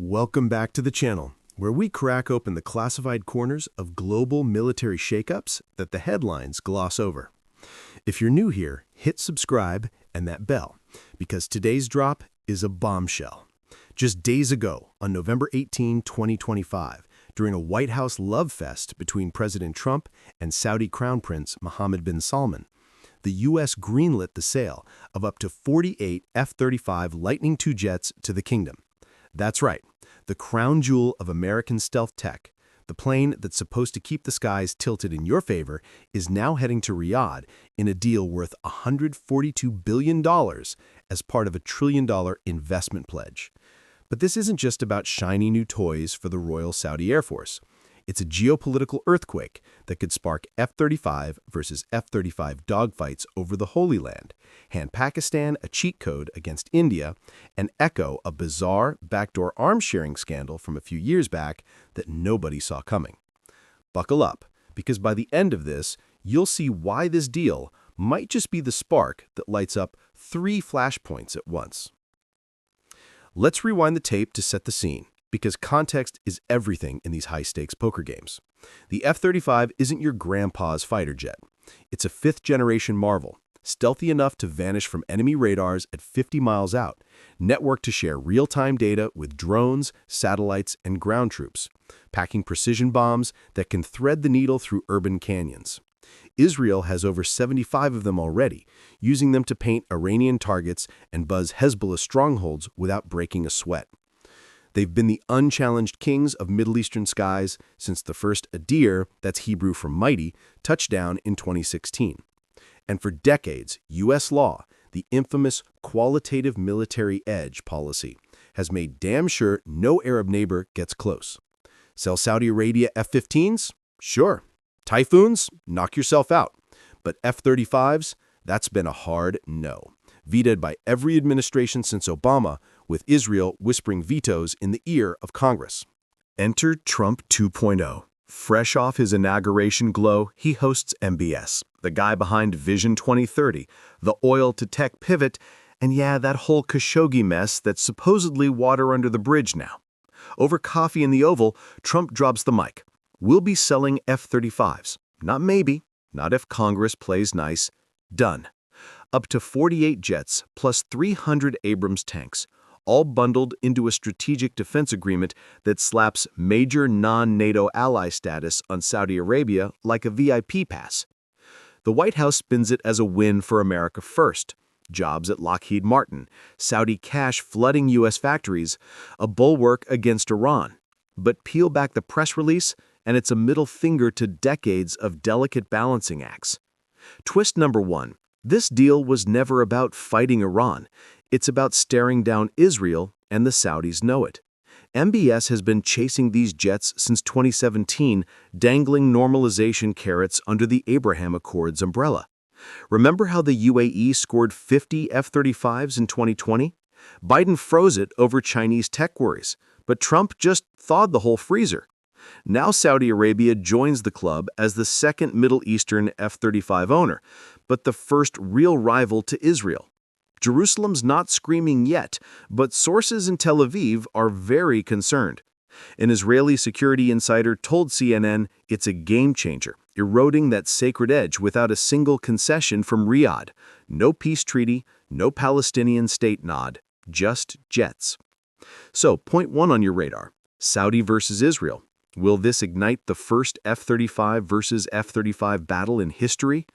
Welcome back to the channel, where we crack open the classified corners of global military shakeups that the headlines gloss over. If you're new here, hit subscribe and that bell, because today's drop is a bombshell. Just days ago, on November 18, 2025, during a White House love fest between President Trump and Saudi Crown Prince Mohammed bin Salman, the U.S. greenlit the sale of up to 48 F-35 Lightning II jets to the kingdom. That's right, the crown jewel of American stealth tech, the plane that's supposed to keep the skies tilted in your favor, is now heading to Riyadh in a deal worth $142 billion as part of a $1 trillion investment pledge. But this isn't just about shiny new toys for the Royal Saudi Air Force. It's a geopolitical earthquake that could spark F-35 versus F-35 dogfights over the Holy Land, hand Pakistan a cheat code against India, and echo a bizarre backdoor arms-sharing scandal from a few years back that nobody saw coming. Buckle up, because by the end of this, you'll see why this deal might just be the spark that lights up 3 flashpoints at once. Let's rewind the tape to set the scene, because context is everything in these high-stakes poker games. The F-35 isn't your grandpa's fighter jet. It's a 5th-generation marvel, stealthy enough to vanish from enemy radars at 50 miles out, networked to share real-time data with drones, satellites, and ground troops, packing precision bombs that can thread the needle through urban canyons. Israel has over 75 of them already, using them to paint Iranian targets and buzz Hezbollah strongholds without breaking a sweat. They've been the unchallenged kings of Middle Eastern skies since the first Adir, that's Hebrew for mighty, touched down in 2016. And for decades, U.S. law, the infamous qualitative military edge policy, has made damn sure no Arab neighbor gets close. Sell Saudi Arabia F-15s? Sure. Typhoons? Knock yourself out. But F-35s? That's been a hard no. Vetoed by every administration since Obama, with Israel whispering vetoes in the ear of Congress. Enter Trump 2.0. Fresh off his inauguration glow, he hosts MBS, the guy behind Vision 2030, the oil-to-tech pivot, and yeah, that whole Khashoggi mess that's supposedly water under the bridge now. Over coffee in the Oval, Trump drops the mic. We'll be selling F-35s. Not maybe, not if Congress plays nice. Done. Up to 48 jets plus 300 Abrams tanks, all bundled into a strategic defense agreement that slaps major non-NATO ally status on Saudi Arabia like a VIP pass. The White House spins it as a win for America first. Jobs at Lockheed Martin, Saudi cash flooding U.S. factories, a bulwark against Iran. But peel back the press release, and it's a middle finger to decades of delicate balancing acts. Twist number 1. This deal was never about fighting Iran. It's about staring down Israel, and the Saudis know it. MBS has been chasing these jets since 2017, dangling normalization carrots under the Abraham Accords umbrella. Remember how the UAE scored 50 F-35s in 2020? Biden froze it over Chinese tech worries, but Trump just thawed the whole freezer. Now Saudi Arabia joins the club as the second Middle Eastern F-35 owner, but the first real rival to Israel. Jerusalem's not screaming yet, but sources in Tel Aviv are very concerned. An Israeli security insider told CNN it's a game changer, eroding that sacred edge without a single concession from Riyadh. No peace treaty, no Palestinian state nod, just jets. So, point 1 on your radar, Saudi versus Israel. Will this ignite the first F-35 versus F-35 battle in history?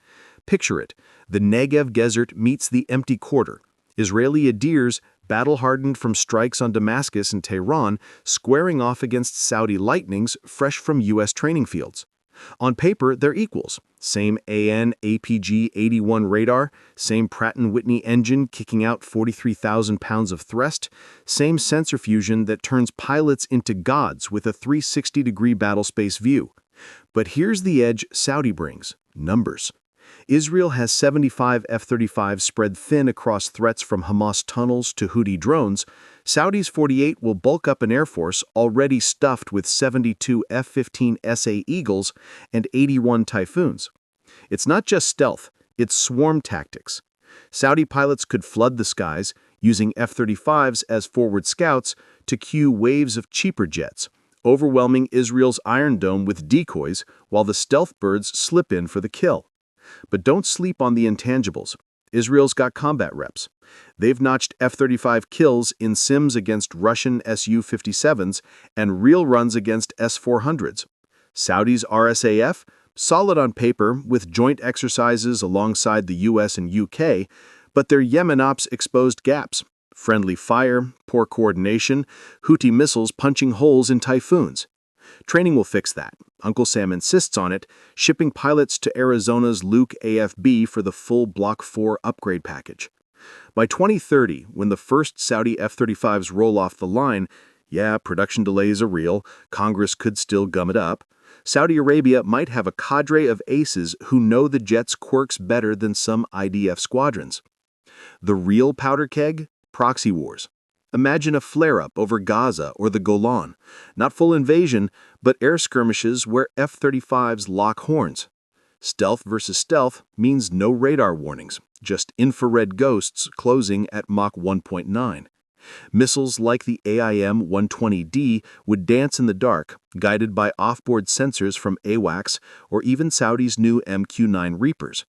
Picture it. The Negev desert meets the empty quarter. Israeli Adirs, battle-hardened from strikes on Damascus and Tehran, squaring off against Saudi Lightnings fresh from U.S. training fields. On paper, they're equals. Same AN APG-81 radar, same Pratt & Whitney engine kicking out 43,000 pounds of thrust, same sensor fusion that turns pilots into gods with a 360-degree battlespace view. But here's the edge Saudi brings: numbers. Israel has 75 F-35s spread thin across threats from Hamas tunnels to Houthi drones. Saudi's 48 will bulk up an air force already stuffed with 72 F-15SA Eagles and 81 Typhoons. It's not just stealth, it's swarm tactics. Saudi pilots could flood the skies, using F-35s as forward scouts to cue waves of cheaper jets, overwhelming Israel's Iron Dome with decoys while the stealth birds slip in for the kill. But don't sleep on the intangibles. Israel's got combat reps. They've notched F-35 kills in sims against Russian Su-57s and real runs against S-400s. Saudi's RSAF, solid on paper with joint exercises alongside the US and UK, but their Yemen ops exposed gaps. Friendly fire, poor coordination, Houthi missiles punching holes in typhoons. Training will fix that. Uncle Sam insists on it, shipping pilots to Arizona's Luke AFB for the full Block 4 upgrade package. By 2030, when the first Saudi F-35s roll off the line, yeah, production delays are real, Congress could still gum it up, Saudi Arabia might have a cadre of aces who know the jet's quirks better than some IDF squadrons. The real powder keg? Proxy wars. Imagine a flare-up over Gaza or the Golan. Not full invasion, but air skirmishes where F-35s lock horns. Stealth versus stealth means no radar warnings, just infrared ghosts closing at Mach 1.9. Missiles like the AIM-120D would dance in the dark, guided by off-board sensors from AWACS or even Saudi's new MQ-9 Reapers.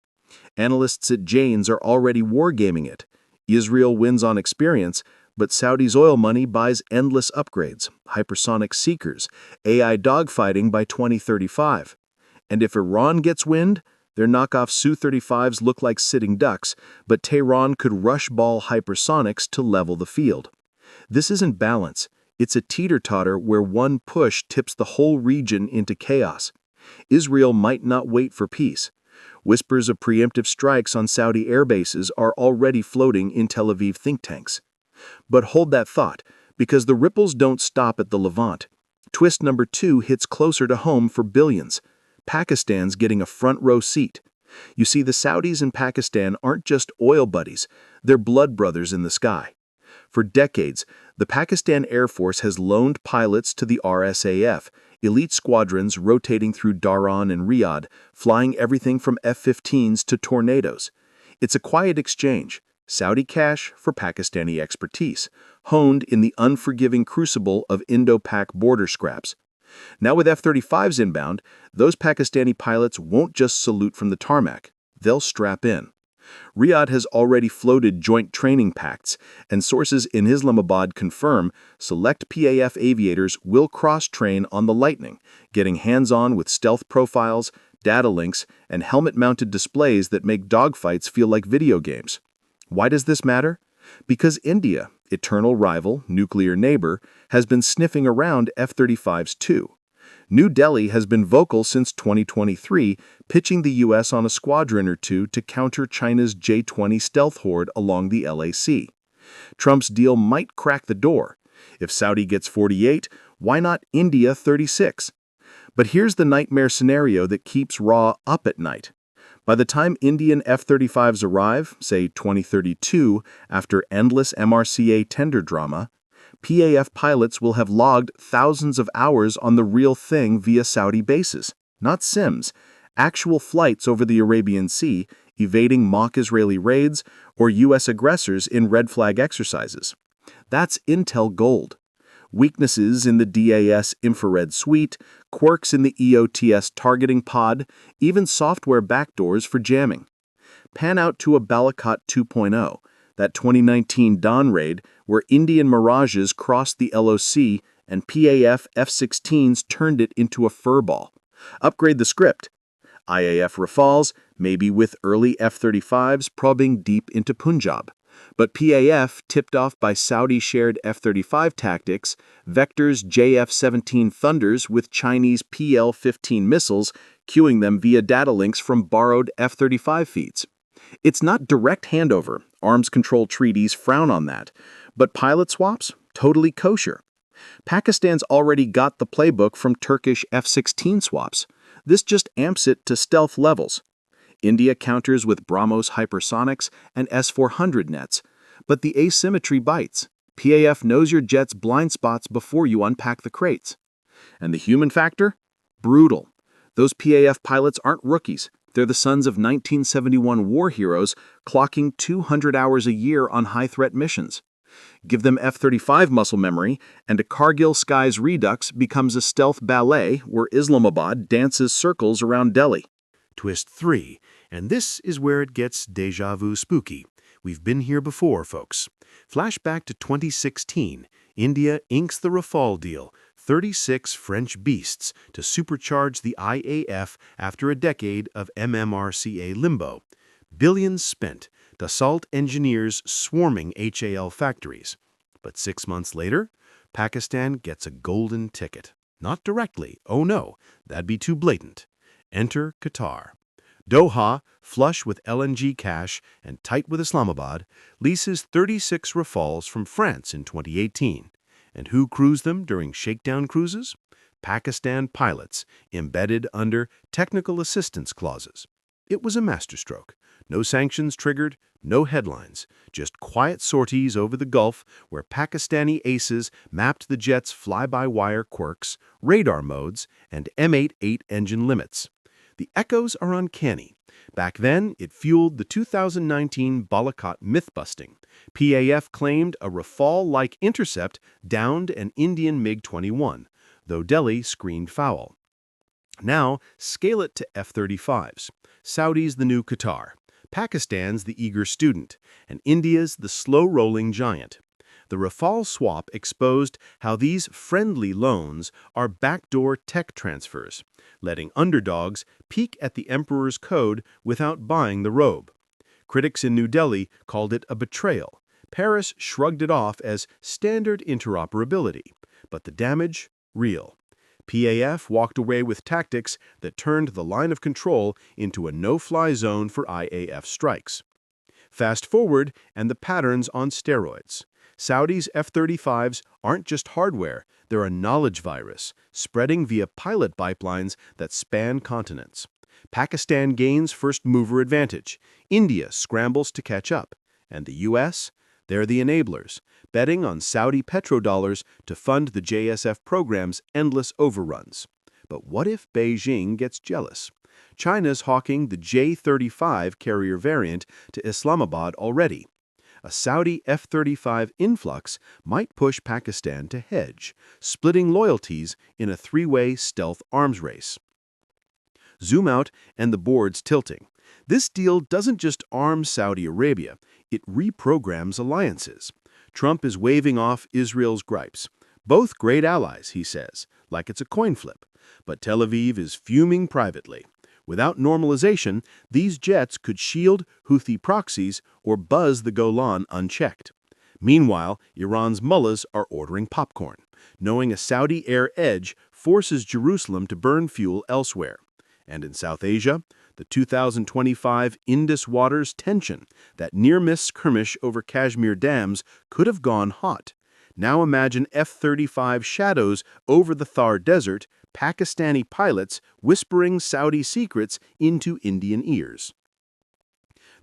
Analysts at Jane's are already wargaming it. Israel wins on experience, but Saudi's oil money buys endless upgrades, hypersonic seekers, AI dogfighting by 2035. And if Iran gets wind, their knockoff Su-35s look like sitting ducks, but Tehran could rush-ball hypersonics to level the field. This isn't balance. It's a teeter-totter where one push tips the whole region into chaos. Israel might not wait for peace. Whispers of preemptive strikes on Saudi airbases are already floating in Tel Aviv think tanks. But hold that thought, because the ripples don't stop at the Levant. Twist number 2 hits closer to home for billions. Pakistan's getting a front-row seat. You see, the Saudis and Pakistan aren't just oil buddies, they're blood brothers in the sky. For decades, the Pakistan Air Force has loaned pilots to the RSAF, elite squadrons rotating through Dhahran and Riyadh, flying everything from F-15s to Tornadoes. It's a quiet exchange, Saudi cash for Pakistani expertise, honed in the unforgiving crucible of Indo-Pak border scraps. Now with F-35s inbound, those Pakistani pilots won't just salute from the tarmac, they'll strap in. Riyadh has already floated joint training pacts, and sources in Islamabad confirm select PAF aviators will cross-train on the Lightning, getting hands-on with stealth profiles, data links, and helmet-mounted displays that make dogfights feel like video games. Why does this matter? Because India, eternal rival, nuclear neighbor, has been sniffing around F-35s too. New Delhi has been vocal since 2023, pitching the U.S. on a squadron or two to counter China's J-20 stealth horde along the LAC. Trump's deal might crack the door. If Saudi gets 48, why not India 36? But here's the nightmare scenario that keeps Raw up at night. By the time Indian F-35s arrive, say 2032, after endless MRCA tender drama, PAF pilots will have logged thousands of hours on the real thing via Saudi bases, not sims, actual flights over the Arabian Sea, evading mock Israeli raids or U.S. aggressors in red flag exercises. That's intel gold. Weaknesses in the DAS infrared suite, quirks in the EOTS targeting pod, even software backdoors for jamming. Pan out to a Balakot 2.0, that 2019 Dawn raid where Indian Mirages crossed the LOC and PAF F-16s turned it into a furball. Upgrade the script. IAF Rafales, maybe with early F-35s probing deep into Punjab. But PAF, tipped off by Saudi-shared F-35 tactics, vectors JF-17 Thunders with Chinese PL-15 missiles, queuing them via data links from borrowed F-35 feeds. It's not direct handover, arms control treaties frown on that, but pilot swaps? Totally kosher. Pakistan's already got the playbook from Turkish F-16 swaps. This just amps it to stealth levels. India counters with BrahMos hypersonics and S-400 nets, but the asymmetry bites. PAF knows your jet's blind spots before you unpack the crates. And the human factor? Brutal. Those PAF pilots aren't rookies. They're the sons of 1971 war heroes clocking 200 hours a year on high-threat missions. Give them F-35 muscle memory, and a Kargil Skies Redux becomes a stealth ballet where Islamabad dances circles around Delhi. Twist 3, and this is where it gets déjà vu spooky. We've been here before, folks. Flashback to 2016. India inks the Rafale deal, 36 French beasts to supercharge the IAF after a decade of MMRCA limbo. Billions spent, Dassault engineers swarming HAL factories. But 6 months later, Pakistan gets a golden ticket. Not directly, oh no, that'd be too blatant. Enter Qatar. Doha, flush with LNG cash and tight with Islamabad, leases 36 Rafales from France in 2018. And who crews them during shakedown cruises? Pakistan pilots, embedded under technical assistance clauses. It was a masterstroke. No sanctions triggered, no headlines, just quiet sorties over the Gulf where Pakistani aces mapped the jet's fly-by-wire quirks, radar modes, and M88 engine limits. The echoes are uncanny. Back then, it fueled the 2019 Balakat myth-busting. PAF claimed a Rafale-like intercept downed an Indian MiG-21, though Delhi screened foul. Now, scale it to F-35s. Saudi's the new Qatar, Pakistan's the eager student, and India's the slow-rolling giant. The Rafale swap exposed how these friendly loans are backdoor tech transfers, letting underdogs peek at the emperor's code without buying the robe. Critics in New Delhi called it a betrayal. Paris shrugged it off as standard interoperability, but the damage, real. PAF walked away with tactics that turned the line of control into a no-fly zone for IAF strikes. Fast forward, and the pattern's on steroids. Saudi's F-35s aren't just hardware, they're a knowledge virus, spreading via pilot pipelines that span continents. Pakistan gains first-mover advantage. India scrambles to catch up. And the U.S.? They're the enablers, betting on Saudi petrodollars to fund the JSF program's endless overruns. But what if Beijing gets jealous? China's hawking the J-35 carrier variant to Islamabad already. A Saudi F-35 influx might push Pakistan to hedge, splitting loyalties in a three-way stealth arms race. Zoom out and the board's tilting. This deal doesn't just arm Saudi Arabia, it reprograms alliances. Trump is waving off Israel's gripes. Both great allies, he says, like it's a coin flip. But Tel Aviv is fuming privately. Without normalization, these jets could shield Houthi proxies or buzz the Golan unchecked. Meanwhile, Iran's mullahs are ordering popcorn, knowing a Saudi air edge forces Jerusalem to burn fuel elsewhere. And in South Asia, the 2025 Indus Waters tension, that near-miss skirmish over Kashmir dams, could have gone hot. Now imagine F-35 shadows over the Thar Desert, Pakistani pilots whispering Saudi secrets into Indian ears.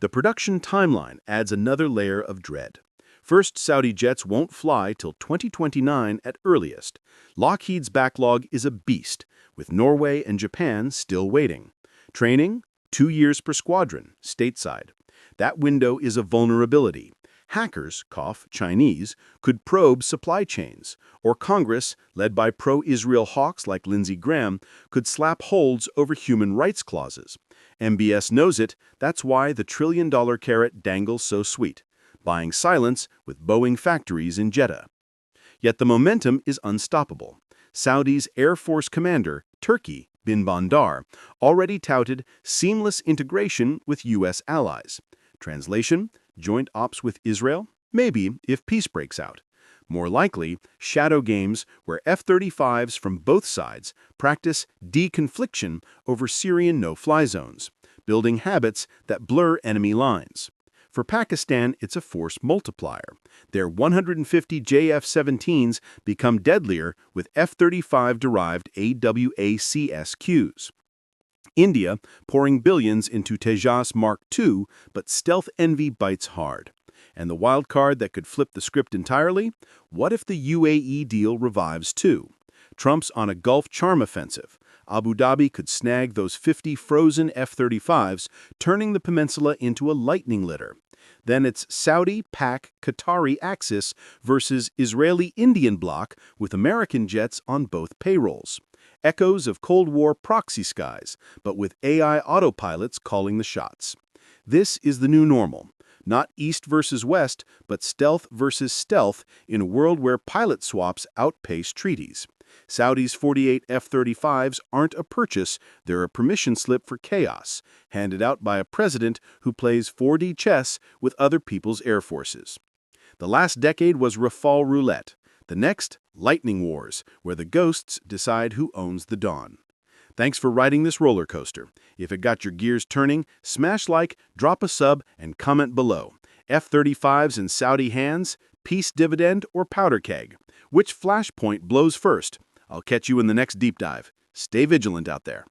The production timeline adds another layer of dread. First, Saudi jets won't fly till 2029 at earliest. Lockheed's backlog is a beast, with Norway and Japan still waiting. Training? 2 years per squadron, stateside. That window is a vulnerability. Hackers, cough, Chinese, could probe supply chains, or Congress, led by pro-Israel hawks like Lindsey Graham, could slap holds over human rights clauses. MBS knows it, that's why the trillion-dollar carrot dangles so sweet, buying silence with Boeing factories in Jeddah. Yet the momentum is unstoppable. Saudi's Air Force commander, Turkey, bin Bandar, already touted seamless integration with U.S. allies. Translation? Joint ops with Israel? Maybe, if peace breaks out. More likely, shadow games where F-35s from both sides practice deconfliction over Syrian no-fly zones, building habits that blur enemy lines. For Pakistan, it's a force multiplier. Their 150 JF-17s become deadlier with F-35-derived AWACS-Qs. India pouring billions into Tejas Mark II, but stealth envy bites hard. And the wild card that could flip the script entirely? What if the UAE deal revives too? Trump's on a Gulf charm offensive. Abu Dhabi could snag those 50 frozen F-35s, turning the peninsula into a lightning litter. Then it's Saudi, Pak, Qatari axis versus Israeli-Indian bloc with American jets on both payrolls. Echoes of Cold War proxy skies, but with AI autopilots calling the shots. This is the new normal. Not East versus West, but stealth versus stealth in a world where pilot swaps outpace treaties. Saudi's 48 F-35s aren't a purchase, they're a permission slip for chaos, handed out by a president who plays 4D chess with other people's air forces. The last decade was Rafale roulette. The next, lightning wars, where the ghosts decide who owns the dawn. Thanks for riding this roller coaster. If it got your gears turning, smash like, drop a sub, and comment below. F-35s in Saudi hands, peace dividend, or powder keg? Which flashpoint blows first? I'll catch you in the next deep dive. Stay vigilant out there.